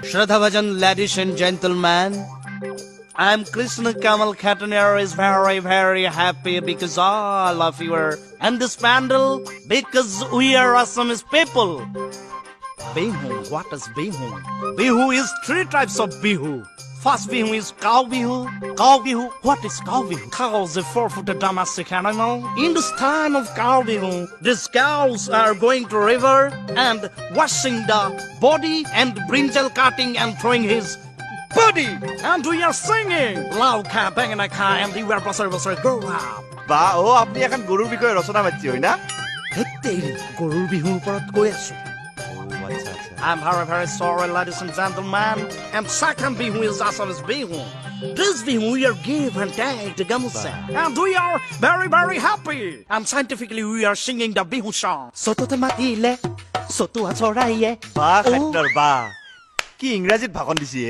Shraddha Bhajan, ladies and gentlemen, I'm Krishna Kamal Khataniar is very happy because all of you are in this pandal because we are Assamese people. Bihu, what is Bihu? Bihu is 3 types of Bihu. First Bihu is cow Bihu. Cow Bihu, what is cow Bihu? Cow is a 4-footed domestic animal. In this time of cow Bihu, these cows are going to river and washing the body and brinjal cutting and throwing his body. And we are singing. Lao ka bangana ka and we are basar grow up. বা ও আপনি এখন গরুর বিষয়ে রচনা বাচ্চি হই না হেতেৰি গৰুৰ বিহুৰ ওপৰত কৈ আছো আচ্ছা আচ্ছা I'm very sorry, ladies and gentlemen. And second Bihu is Assamese Bihu. This Bihu we are give and take the gamusa. And we are very happy. And scientifically we are singing the Bihu song. Soto te matile, soto achoraye. বা খাইটার বা কি ইংৰাজীত ভাষণ দিছি